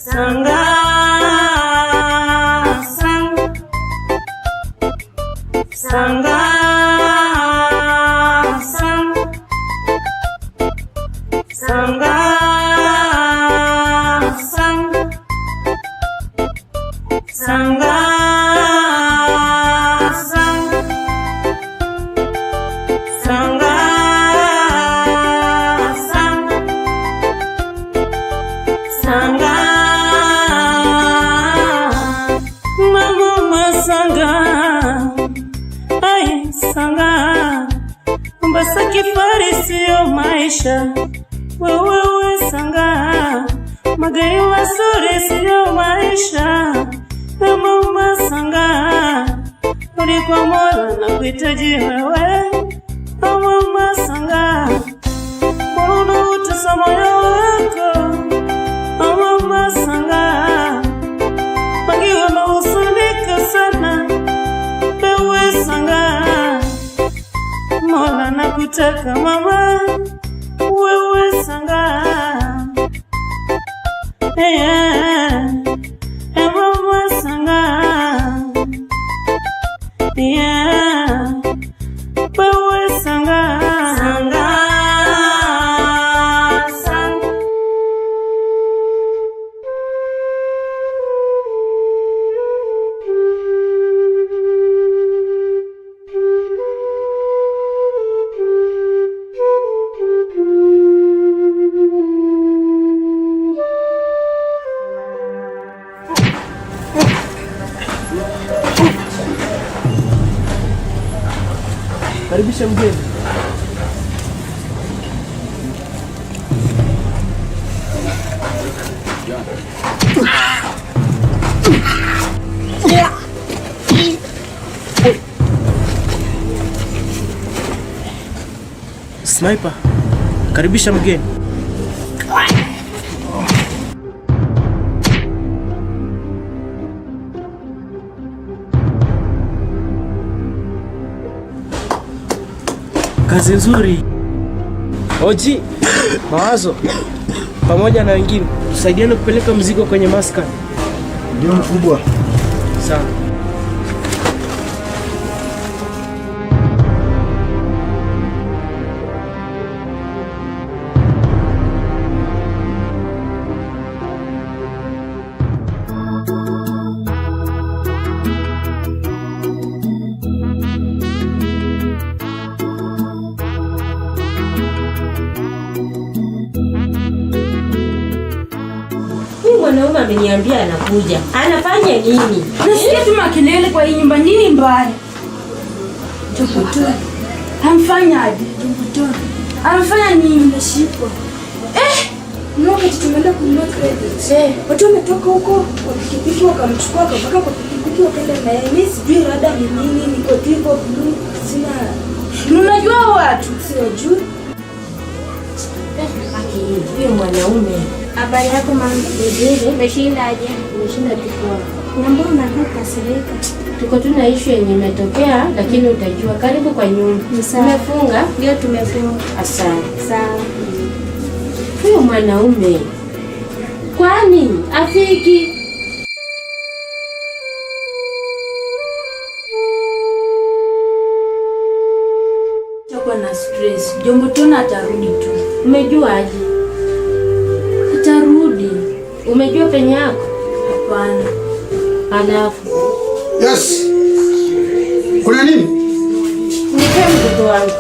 Sanga, sanga, sanga, sanga, sanga, sanga, mama sanga, ai sanga, mbasa kifari sio maisha, wewe sanga, magari mazuri sio maisha, mama sanga, ulikuwa mola na kuhitaji wewe, mama sanga, mbona utazama moyo wako, mama sanga, pangiwa mahusunika sana, wewe sanga, mola nakutaka mama, wewe sanga, mama sanga, wewe sanga, sanga, sanga. Karibisha mgeni. Sniper, karibisha mgeni. Kazi nzuri. Oji, Mawazo pamoja na wengine tusaidiane kupeleka mzigo kwenye maskani. Ndio mkubwa. Sawa. Mwanaume ameniambia anakuja. Anafanya nini? Nasikia tu makelele kwa hii nyumba, nini mbaya? Jomboto. Hamfanyaje? Jomboto. Anafanya nini? Nashikwa. Mmoja tumeenda kununua credit. Watu wametoka huko kwa pikipiki wakamchukua akapaka kwa pikipiki wakaenda na yeye. Mimi sijui rada ni nini, niko tipo blue. Sina. Unajua watu sijui. Huyo mwanaume. Habari yako mama? Nzuri, umeshindaje? Umeshinda tuko. Na mbona unataka kasirika? Tuko tuna issue yenye imetokea lakini utajua. Karibu kwa nyumba. Tumefunga? Ndio tumefunga. Asante. Sawa. Huyo mwanaume. Kwani afiki? Chakwa na stress. Jomboto atarudi tu. Umejuaje? Atarudi. Umejua penye yako? Hapana. Alafu. Yes. Kuna nini? Nipe mtoto wangu.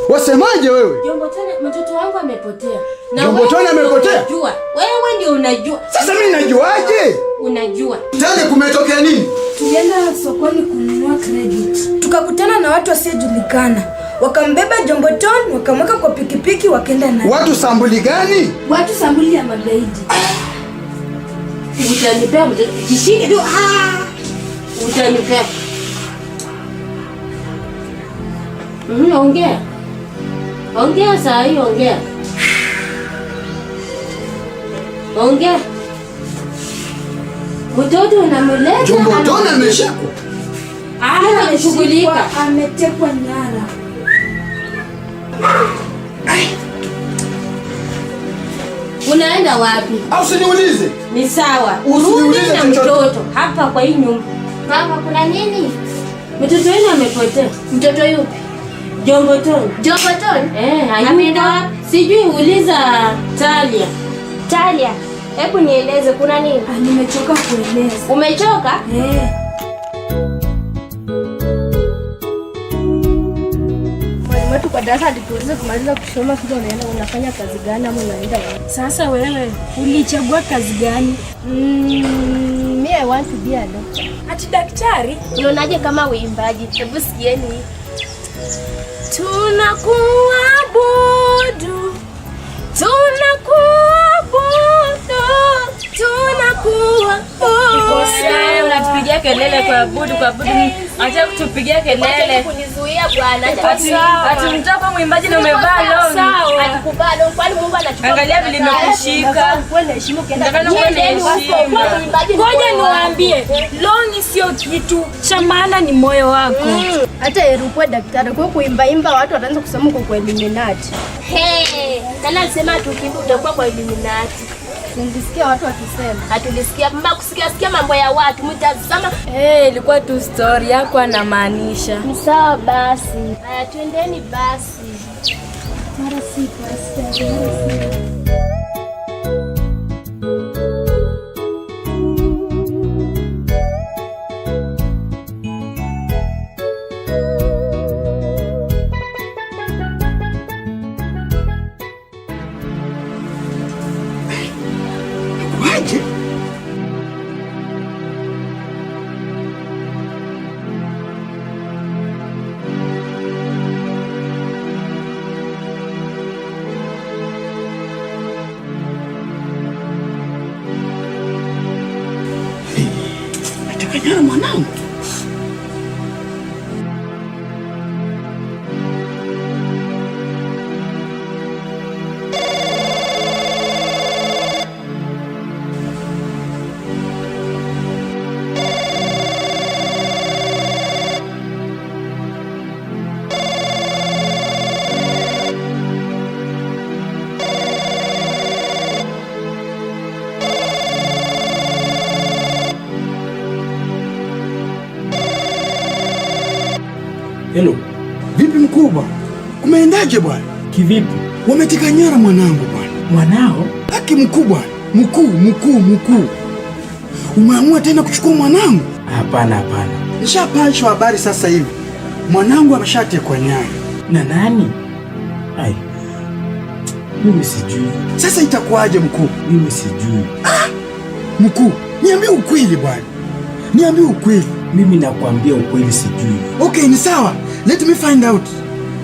Wasemaje wewe? Jombotoni, mtoto wangu amepotea. Jombotoni amepotea? Unajua. Wewe ndio unajua. Sasa mimi najuaje? Unajua. Tani kumetokea nini? Tulienda sokoni kununua credit. Tukakutana na watu wasiojulikana. Wakambeba Jomboton, wakamweka kwa pikipiki wakaenda naye. Watu sambuli gani? Watu sambuli ya magaidi. Utanipea mtoto. Kishike tu. Utanipea. Ongea. Ongea saa hii, ongea. Ongea. Mtoto unamleta. Jomboton ameshikwa. Ameshughulika. Ametekwa nyara. Unaenda wapi? Au usiniulize. Ni sawa. Usiniulize Urudi na mtoto hapa kwa hii nyumba. Mama, kuna nini? Mtoto wenu amepotea. Mtoto yupi? Jombotoni. Jombotoni? Ameenda wapi? Sijui, uliza Talia. Talia, hebu nieleze kuna nini? Nimechoka kueleza. Umechoka? Mwalimu wetu kwa darasa alituuliza kumaliza kusoma sasa unaenda unafanya kazi gani ama unaenda wapi? Sasa wewe ulichagua kazi gani? Me I want to be a doctor. Ati daktari? Unaonaje kama uimbaji? Hebu sikieni. Tunakuabudu, unatupigia kelele kuabudu. Acha kutupigia kelele. Kunizuia bwana. Ati mtaka mwimbaji na umevaa longi. Atakuvaa longi kwani Mungu anachukua. Angalia vile nimekushika. Ngoja niwaambie, longi sio kitu cha maana, ni moyo wako. Hata erukwe daktari kwa kuimba watu wataanza kusema uko kwa Illuminati. Kana alisema tukimba utakuwa kwa Illuminati. Nilisikia watu wakisema. Hatulisikia mama kusikia mambo ya watu mtazama. Ilikuwa tu story yako anamaanisha. Ni sawa basi. Haya twendeni basi. Mara si basi. Waje? Nataka nyara mwanangu. Hello. Vipi mkubwa? Kumeendaje bwana? Kivipi? Wameteka nyara mwanangu bwana. Mwanao? Haki mkubwa. Mkuu. Umeamua tena kuchukua mwanangu? Hapana. Nishapashwa habari sasa hivi. Mwanangu ameshatekwa nyara. Na nani? Mimi sijui. Sasa itakuwaje mkuu? Mimi sijui. Mkuu, niambie ukweli bwana. Niambie ukweli. Mimi nakwambia ukweli, sijui. Okay, ni sawa. Let me find out.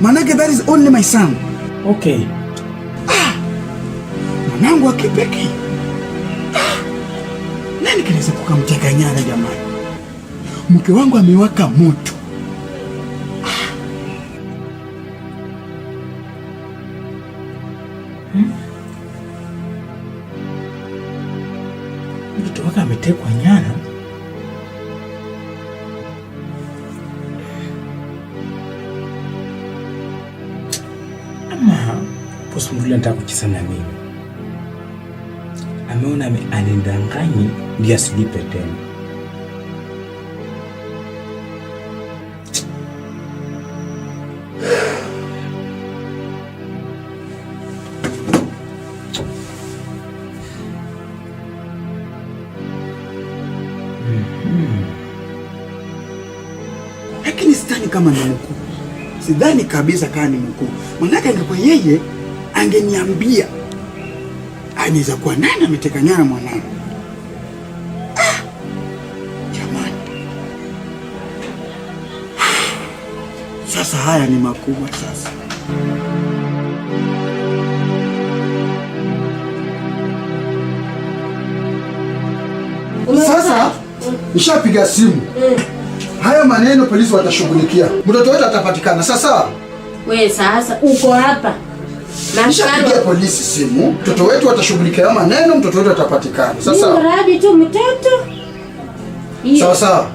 Manake that is only my son. Okay. Mwanangu wa kipekee. Nani kinaweza kukamteka nyara jamani? Mke wangu amewaka moto. Mtoto wake ametekwa nyara? Ama Boss Mvula anataka kucheza na mimi. Ameona anidanganye ndio asilipe tena. Lakini sidhani kama ni mkuu. Sidhani kabisa kama ni mkuu. Manake angekuwa yeye angeniambia. Anaweza kuwa nani ameteka nyara mwanangu. Jamani. Sasa haya ni makubwa sasa. Sasa nishapiga simu. Haya maneno polisi watashughulikia. Mtoto wetu atapatikana. Sasa wewe sasa uko hapa. Nishapigia polisi simu. Mtoto wetu atashughulikia maneno, mtoto wetu atapatikana. Sasa mradi tu mtoto. Sawa.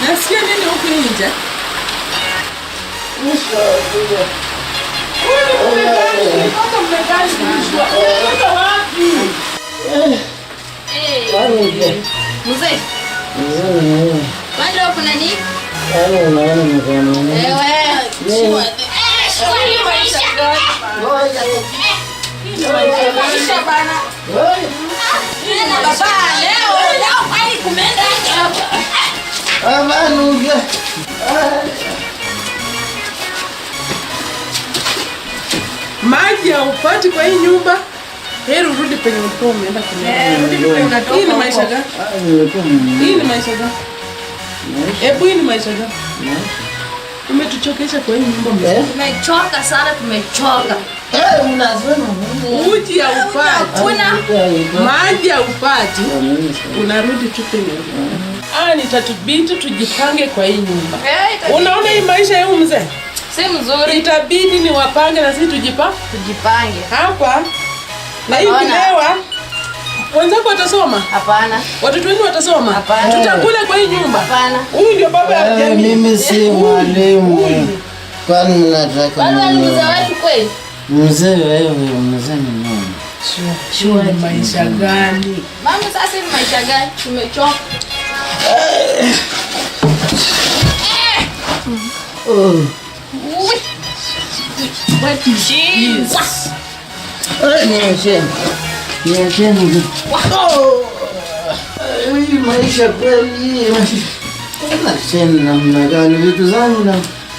Nasikia nini huku nje? Mzee. Bado kuna nini? Maji haupati kwa hii nyumba. Heri urudi penye ulikuwa umeenda kulala. Hii ni maisha gani? Hii ni maisha gani? Hebu hii ni maisha gani? Umetuchokesha kwa hii nyumba mzee. Tumechoka sana, tumechoka. Unasema uji haupati. Maji haupati. Unarudi tu penye. Nitatubidi tujipange kwa hii nyumba. Unaona hii maisha ya mzee? Si mzuri. Itabidi ni wapange na sisi tujipange. Hapa na hii kilewa. Wenzako watasoma? Hapana. Watoto wenu watasoma? Hapana. Tutakula kwa hii nyumba? Hapana. Huyu ndio baba ya jamii. Mimi si mwalimu. Kwani mnataka nini? Mzee wetu kweli? Mzee wewe, mzee ni nani? Shua maisha gani? Mama sasa hivi maisha gani? Tumechoka. What Jesus? Niacheni. Hii maisha kweli. Niacheni namna gani vitu zangu na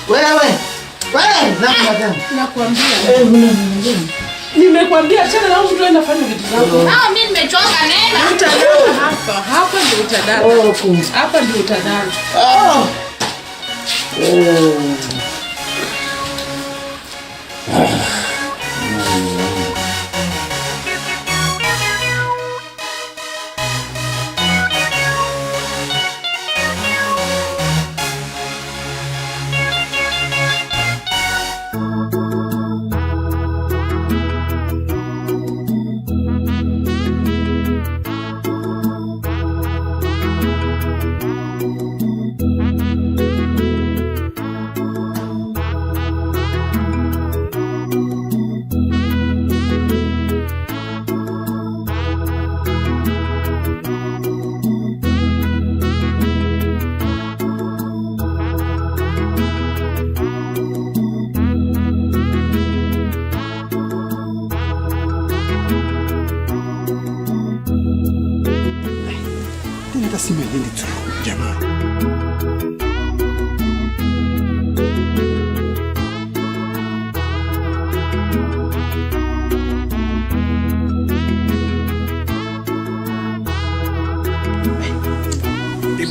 wewe namna gani? Nakwambia. Nimekwambia tena na mtu anafanya vitu zangu. Mimi nimechoka nenda. Utadana hapa ndio utadana. Hapa ndio utadana.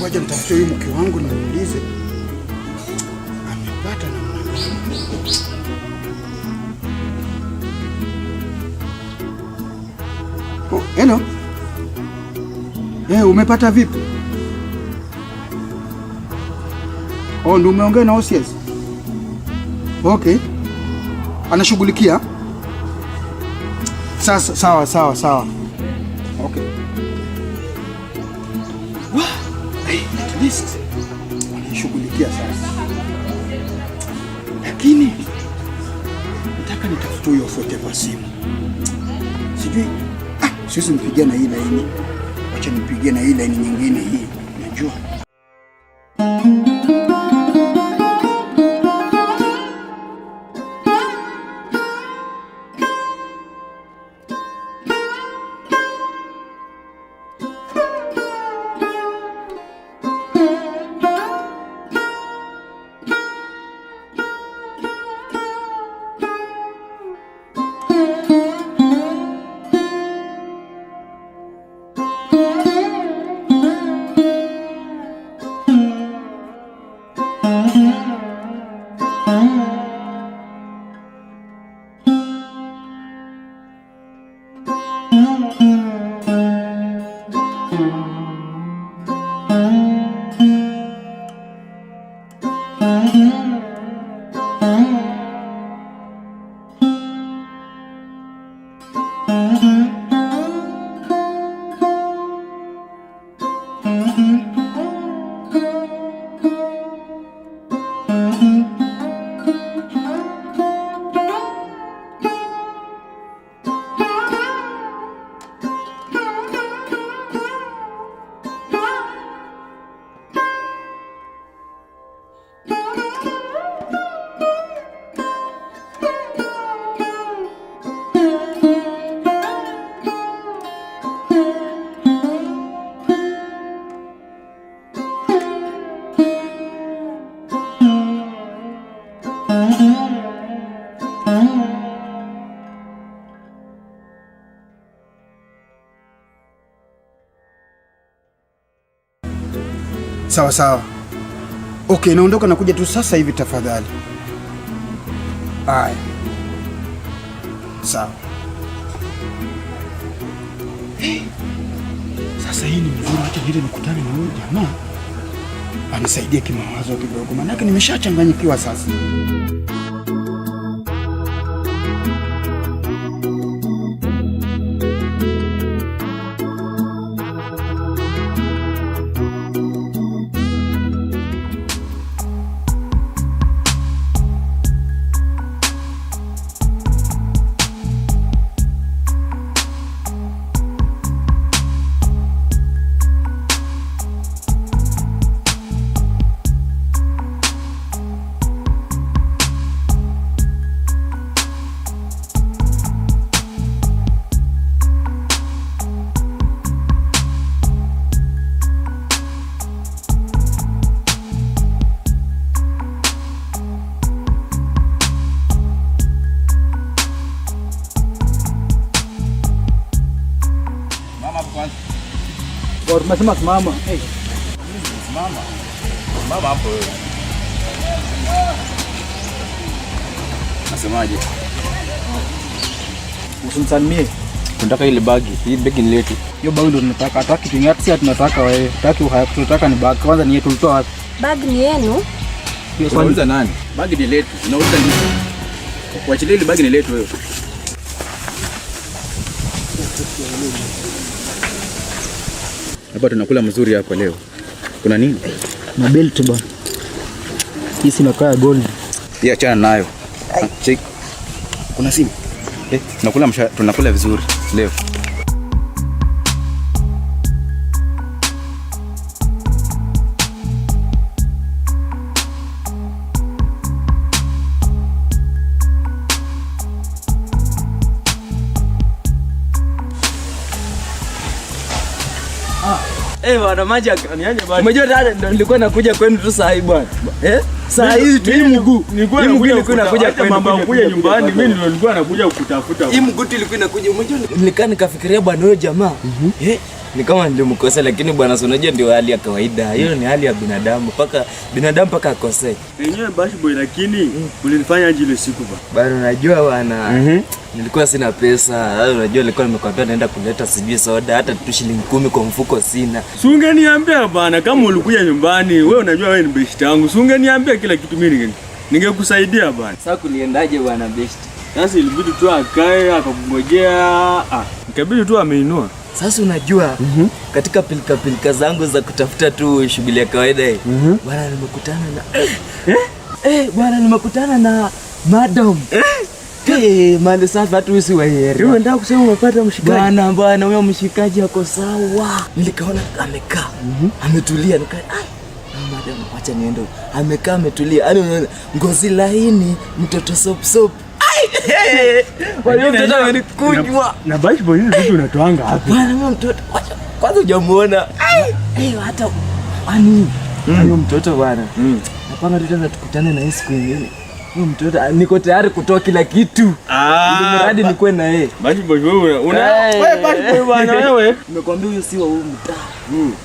Ngoja nitafute huyu mke wangu nimuulize amepata namna gani. Oh, hello. Umepata vipi? Oh, ndio umeongea na OCS? Okay. Anashughulikia? Sasa sawa. Okay. At least wanashughulikia sasa. Lakini nataka nitafute huyo fote kwa simu. Sijui siwezi nipigia na hii laini. Acha nipigie na hii laini nyingine hii. Unajua? Sawa sawa. Okay, naondoka na kuja tu sasa hivi tafadhali. Haya. Sawa. Sasa hii ni mzuri, acha niende nikutane na huyo jamaa. Anisaidie kimawazo kidogo, maana nimeshachanganyikiwa sasa. Tunasema simama. Simama. Simama hapo wewe. Nasemaje? Usimsalimie. Tunataka ile bagi. Hii bagi ni letu. Hiyo bagi ndio tunataka. Hataki kingati, si tunataka wewe. Hataki tunataka ni bagi. Kwanza ni yetu, tulitoa wapi? Bagi ni yenu? Unauliza nani? Bagi ni letu. Unauliza nini? Kuachilia ile bagi ni letu wewe. Hapa tunakula mzuri hapa leo. Kuna nini? Na belt bwana. Hii si inakaa gold. Pia achana nayo. Check. Kuna simu. Tunakula vizuri leo. Bwana maji akaniaje bwana. Umejua dada nilikuwa nakuja kwenu tu saa hii bwana. Saa hii tu hii mguu. Nilikuwa nakuja kwenu mambo kuja nyumbani. Mimi ndio nilikuwa nakuja kukutafuta. Hii mguu ilikuwa inakuja. Umejua nilikaa nikafikiria bwana huyo jamaa. Ni kama nilimkosa, lakini bwana unajua ndio hali ya kawaida. Hiyo ni hali ya binadamu mpaka akosee. Yenyewe bashi boy, lakini ulinifanya aje ile siku bwana. Unajua bwana. Nilikuwa sina pesa. Unajua nilikuwa nimekwambia naenda kuleta sijui soda, hata tu shilingi 10 kwa mfuko sina. Si ungeniambia bwana kama ulikuja nyumbani. Wewe unajua wewe ni best yangu. Si ungeniambia kila kitu mimi ningekusaidia bwana. Sasa kuliendaje bwana best? Sasa ilibidi tu akae akakungojea. Ikabidi tu ameinua. Sasa unajua katika pilika zangu za kutafuta tu shughuli ya kawaida hii bwana nimekutana na madam. Mali safi hatu usi wa heri. Wewe ndio kusema umepata mshikaji. Bwana huyo mshikaji ako sawa. Nilikaona amekaa. Ametulia madam acha niende. Amekaa ametulia. Yaani ngozi laini, mtoto sop. Wale mtoto amenikujwa. Na bashi boy hizi vitu unatoanga hapo. Bwana huyo mtoto kwanza hujamuona. Hata huyo mtoto bwana. Napanga tena tukutane na yeye siku nyingine. Huyo mtoto niko tayari kutoa kila kitu. Ili mradi nikuwe na yeye. Bashi boy wewe wewe bashi boy bwana wewe. Nimekwambia huyo si wa huyu mtaa.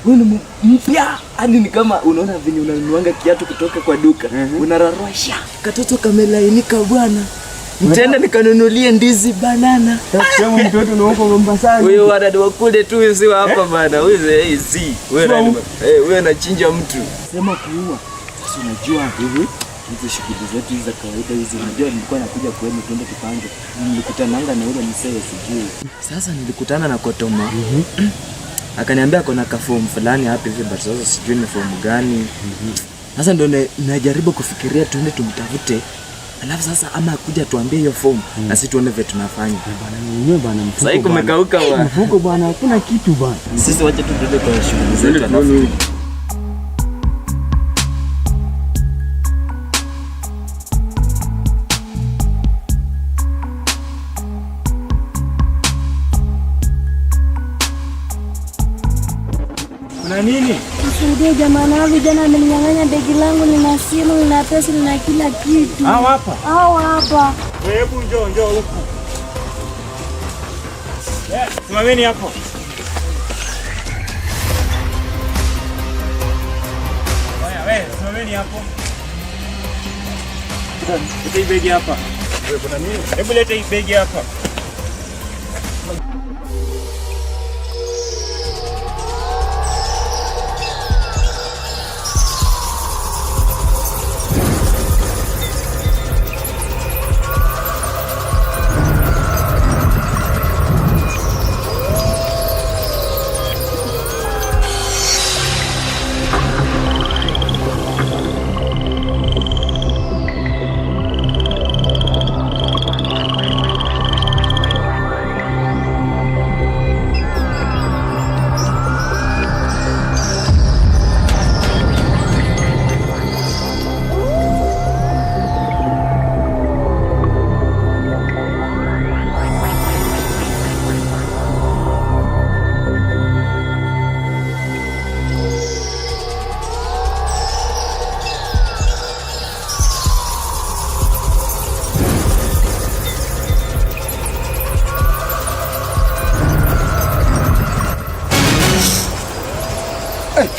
Huyu ni mpya. Hadi ni kama unaona venye unanuanga kiatu kutoka kwa duka. Unararusha. Katoto kamelainika bwana. Mtenda nikanunulie ndizi banana. Kama mtoto unaoko Mombasa. Wewe wadada wakule tu si hapa bana. Wewe wewe anachinja mtu. Sema kuua. Sasa unajua hizo shughuli zetu hizo za kawaida hizo, unajua nilikuwa nakuja kwenu twende Kipanjo. Nilikutananga na yule msee sijui. Sasa nilikutana na Kotoma. Akaniambia kuna kafomu fulani hapa hivi, but sasa sijui ni fomu gani. Sasa ndio najaribu kufikiria twende tumtafute. Alafu sasa ama kuja tuambie hiyo fomu na sisi tuone vile tunafanya. Bwana mwenyewe bwana mfuko. Sasa kumekauka bwana. Mfuko bwana hakuna kitu bwana. Sisi wacha tu tuende kwa shughuli zetu. Kuna nini? Msaidie jamaa wangu, jana ameninyang'anya begi langu, nina simu, nina pesa, nina kila kitu. Hapa. Hebu njoo huku. Simameni hapo. nani hapo? Leta hii begi hapa. Wewe kuna nini? Hebu leta hii begi hapa.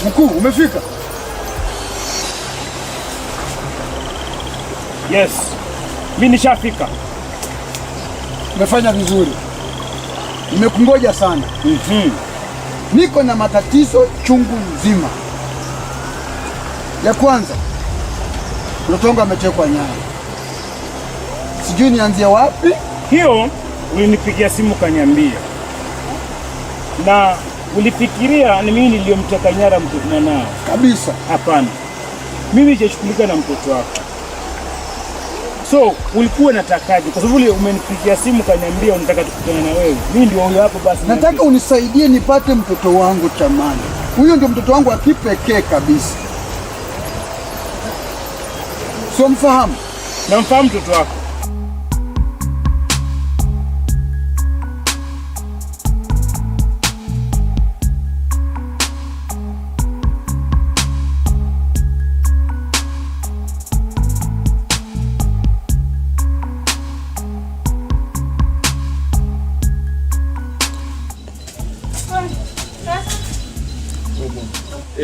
Mkuu, umefika? Yes. Mimi nishafika. Umefanya vizuri. Nimekungoja sana. Niko na matatizo chungu nzima. Ya kwanza, mtoto wangu ametekwa nyara. Sijui nianzie wapi. Hiyo ulinipigia simu kaniambia. Na ulifikiria ni mimi niliyomteka nyara mtoto mwanao? Kabisa. Hapana. Mimi sijashughulika na mtoto wako. So, ulikuwa unatakaje? Kwa sababu umenipigia simu kaniambia unataka tukutane na wewe. Mimi ndio huyo hapo basi. Nataka unisaidie nipate mtoto wangu Chamani. Huyo ndio mtoto wangu wa kipekee kabisa. Sio mfahamu? Namfahamu mtoto wako.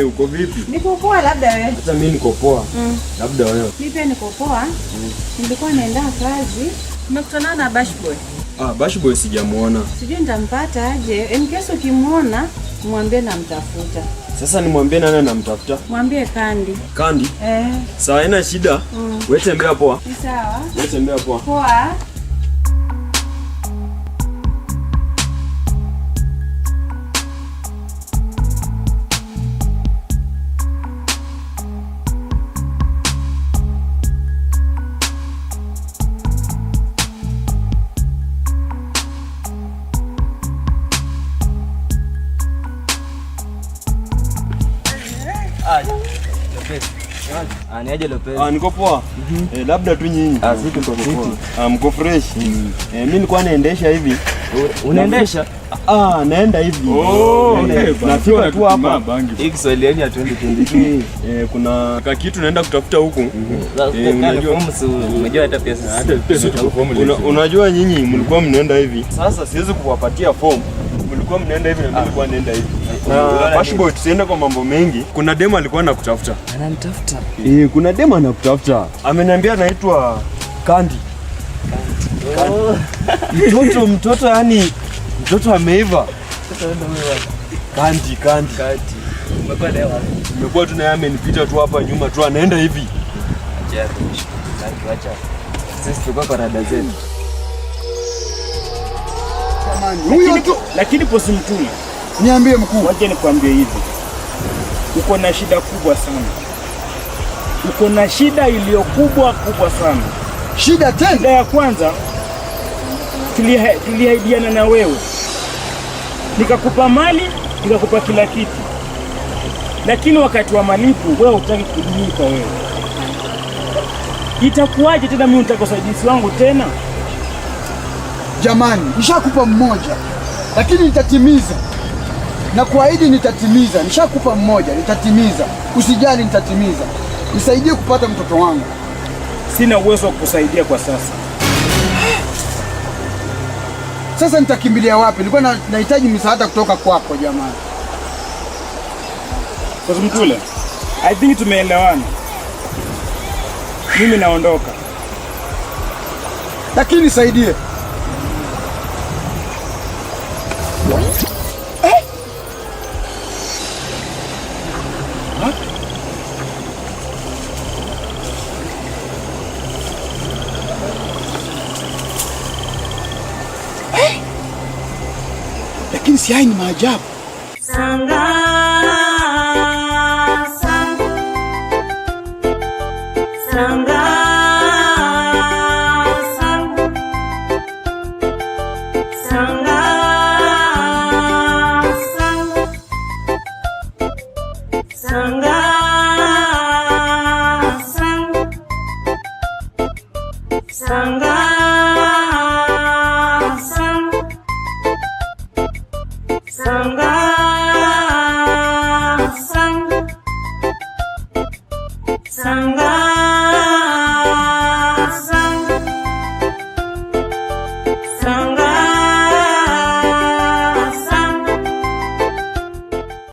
Uko vipi? Niko poa, labda wewe. Hata mimi niko poa. Labda wewe. Mimi pia niko poa. Nilikuwa naenda kazi. Nimekutana na Bashboy. Bashboy sijamuona. Sijui nitampata aje. In case ukimuona, mwambie namtafuta. Sasa nimwambie nani anamtafuta? Mwambie Kandi. Kandi? Sawa, haina shida. Wewe tembea poa. Ni sawa. Wewe tembea poa. Poa. Niaje Lopez? Niko poa. Labda tu nyinyi. Sisi tuko poa. Mko fresh. Mimi nilikuwa naendesha hivi. Unaendesha? Naenda hivi. Nafika tu hapa. Hii Kiswahili ya 2022. Kuna kitu naenda kutafuta huku. Unajua hata pesa. Unajua nyinyi mlikuwa mnaenda hivi. Sasa siwezi kuwapatia form. Mlikuwa mnaenda hivi na mimi nilikuwa naenda hivi. Bashboy, tusiende kwa mambo mengi. Kuna demo alikuwa anakutafuta. Ananitafuta? Kuna demo anakutafuta. Ameniambia anaitwa Kandi. Mtoto yani mtoto ameiva. Kandi. Umekuwa leo wapi? Nimekuwa tu na yeye amenipita tu hapa nyuma tu anaenda hivi. Acha. Sisi tuko kwa rada zetu. Lakini bosi Mtula, niambie mkuu. Waje nikwambie hivi. Uko na shida kubwa sana. Uko na shida kubwa sana. Shida tena? Shida ya kwanza, tuliahidiana na wewe. Nikakupa mali, nikakupa kila kitu. Lakini wakati wa malipo wewe hutaki kujilipa wewe. Itakuwaje tena mimi nitaka usaidizi wangu tena? Jamani, nishakupa mmoja, lakini nitatimiza. Na kuahidi nitatimiza. Nishakupa mmoja, nitatimiza. Usijali, nitatimiza. Nisaidie kupata mtoto wangu. Sina uwezo wa kukusaidia kwa sasa. Sasa nitakimbilia wapi? Nilikuwa nahitaji msaada kutoka kwako jamani. Bosi Mtula, I think tumeelewana. Mimi naondoka. Lakini nisaidie. Lakini si haya ni maajabu. Sangha